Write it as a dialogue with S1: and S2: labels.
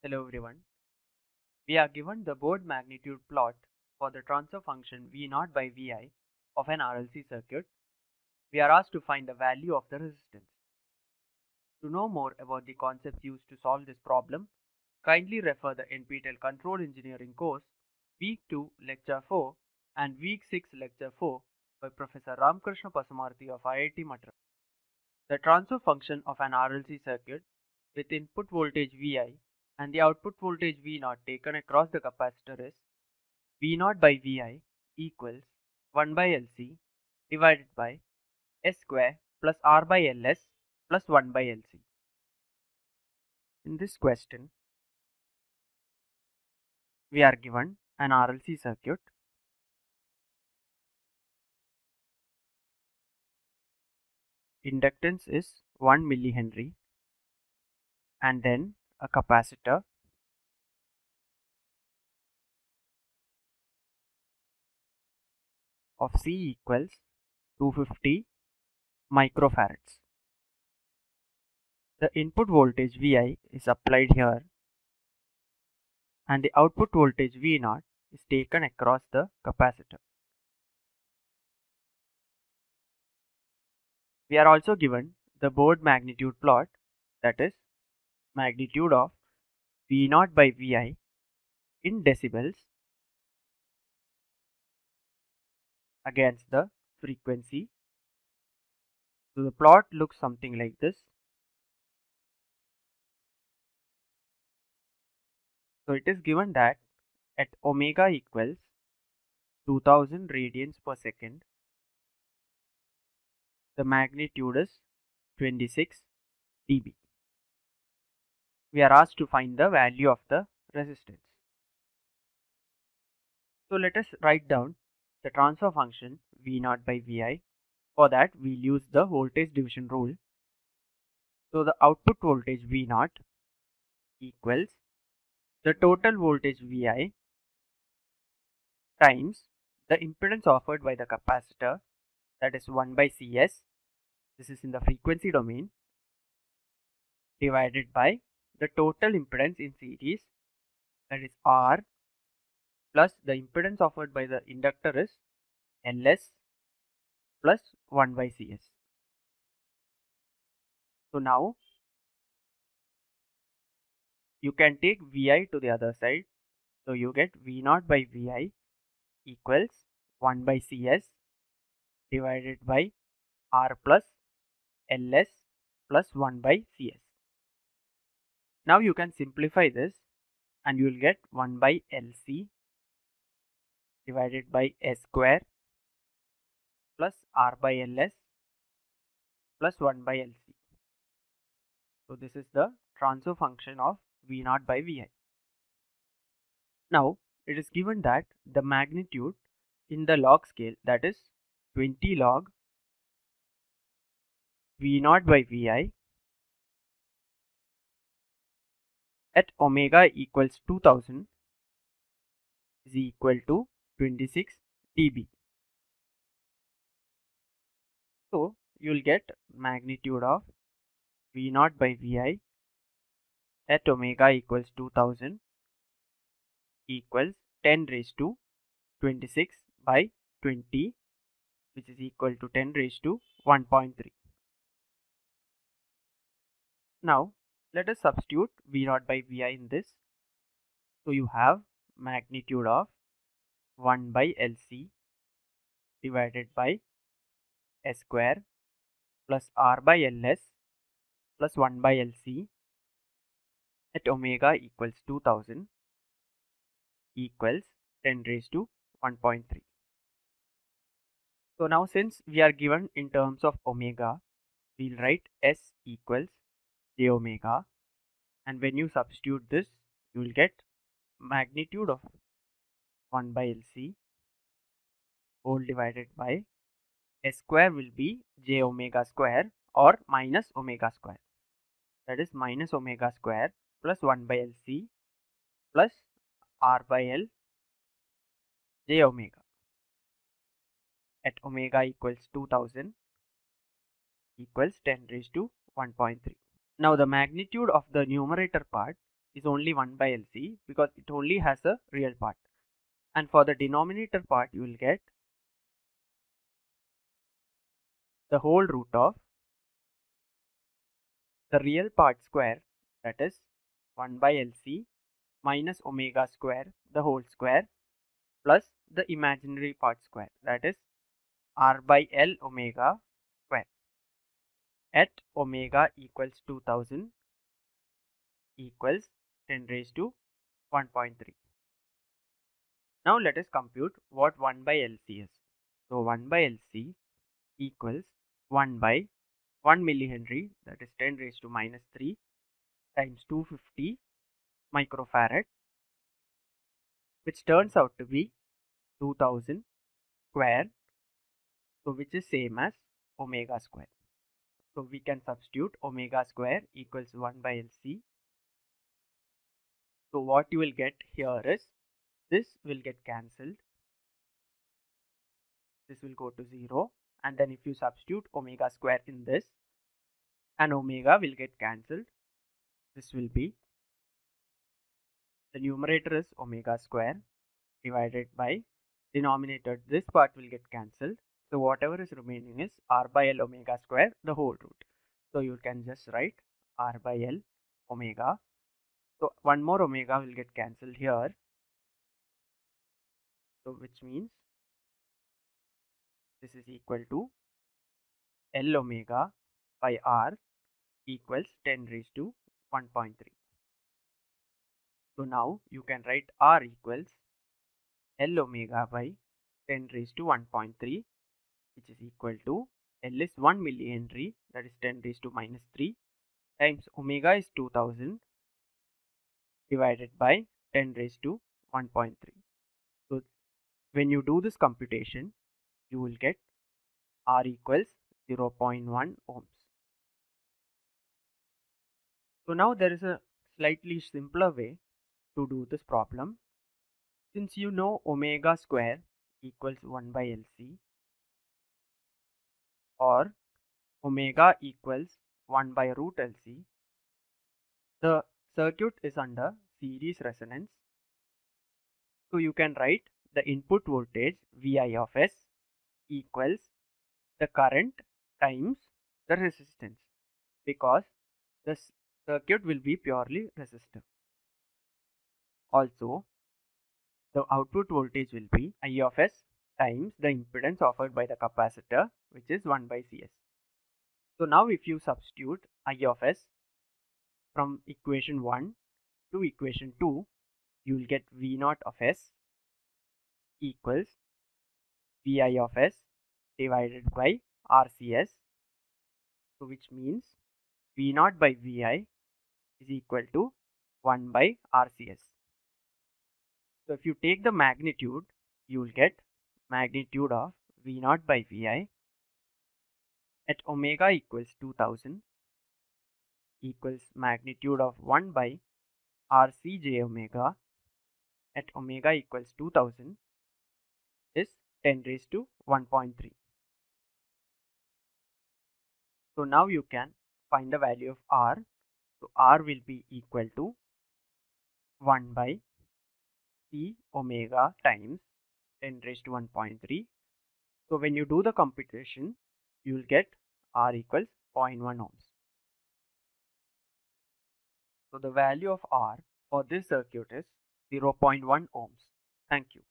S1: Hello everyone. We are given the board magnitude plot for the transfer function V0 by Vi of an RLC circuit. We are asked to find the value of the resistance. To know more about the concepts used to solve this problem, kindly refer the NPTEL Control Engineering course Week 2 Lecture 4 and Week 6 Lecture 4 by Professor Ramkrishna Pasamarthi of IIT Madras. The transfer function of an RLC circuit with input voltage Vi and the output voltage V0 taken across the capacitor is V0 by Vi equals 1 by Lc divided by S square plus R by Ls plus 1 by Lc. In this question, we are given an RLC circuit. Inductance is 1 millihenry and then a capacitor of C equals 250 microfarads. The input voltage Vi is applied here and the output voltage V0 is taken across the capacitor. We are also given the board magnitude plot, that is magnitude of V0 by Vi in decibels against the frequency. So the plot looks something like this. So it is given that at omega equals 2000 radians per second, the magnitude is 26 dB. We are asked to find the value of the resistance. So let us write down the transfer function V0 by Vi. For that, we'll use the voltage division rule. So the output voltage V0 equals the total voltage Vi times the impedance offered by the capacitor, that is 1 by Cs, this is in the frequency domain, divided by the total impedance in series, that is R, plus the impedance offered by the inductor is Ls plus 1 by Cs. So now you can take Vi to the other side. So you get V0 by Vi equals 1 by Cs divided by R plus Ls plus 1 by Cs. Now you can simplify this and you will get 1 by Lc divided by S square plus R by Ls plus 1 by Lc. So this is the transfer function of V0 by Vi. Now it is given that the magnitude in the log scale, that is 20 log V0 by Vi at omega equals 2000 is equal to 26 dB. So you will get magnitude of V0 by Vi at omega equals 2000 equals 10 raised to 26 by 20, which is equal to 10 raised to 1.3. Now let us substitute V0 by Vi in this. So you have magnitude of 1 by Lc divided by S square plus R by Ls plus 1 by Lc at omega equals 2000 equals 10 raised to 1.3. So now since we are given in terms of omega, we'll write S equals j omega, and when you substitute this, you will get magnitude of 1 by Lc whole divided by S square will be j omega square or minus omega square, that is minus omega square plus 1 by Lc plus R by L j omega at omega equals 2000 equals 10 raised to 1.3. Now the magnitude of the numerator part is only 1 by LC because it only has a real part. And for the denominator part, you will get the whole root of the real part square, that is 1 by LC minus omega square, the whole square, plus the imaginary part square, that is R by L omega square, at omega equals 2000 equals 10 raised to 1.3. Now let us compute what 1 by LC is. So 1 by LC equals 1 by 1 millihenry, that is 10 raised to minus 3 times 250 microfarad, which turns out to be 2000 square, so which is same as omega square. So we can substitute omega square equals 1 by LC. So what you will get here is this will get cancelled, this will go to 0, and then if you substitute omega square in this, and omega will get cancelled, this will be, the numerator is omega square divided by denominator, this part will get cancelled, so whatever is remaining is R by L omega square, the whole root. So you can just write R by L omega. So one more omega will get cancelled here, so which means this is equal to L omega by R equals 10 raised to 1.3. So now you can write R equals L omega by 10 raised to 1.3, which is equal to L is 1 millihenry, that is 10 raised to minus 3, times omega is 2000 divided by 10 raised to 1.3. So when you do this computation, you will get R equals 0.1 ohms. So now there is a slightly simpler way to do this problem. Since you know omega square equals 1 by LC, or omega equals 1 by root LC, the circuit is under series resonance. So you can write the input voltage Vi of S equals the current times the resistance, because the circuit will be purely resistive. Also, the output voltage will be I of S times the impedance offered by the capacitor, which is 1 by Cs. So now if you substitute I of S from equation 1 to equation 2, you will get V naught of S equals Vi of S divided by RCS. So which means V naught by Vi is equal to 1 by RCS. So if you take the magnitude, you will get magnitude of V naught by Vi at omega equals 2000 equals magnitude of 1 by RC j omega at omega equals 2000 is 10 raised to 1.3. So now you can find the value of R. So R will be equal to 1 by C omega times 10 raised to 1.3. So when you do the computation, you will get R equals 0.1 ohms. So the value of R for this circuit is 0.1 ohms. Thank you.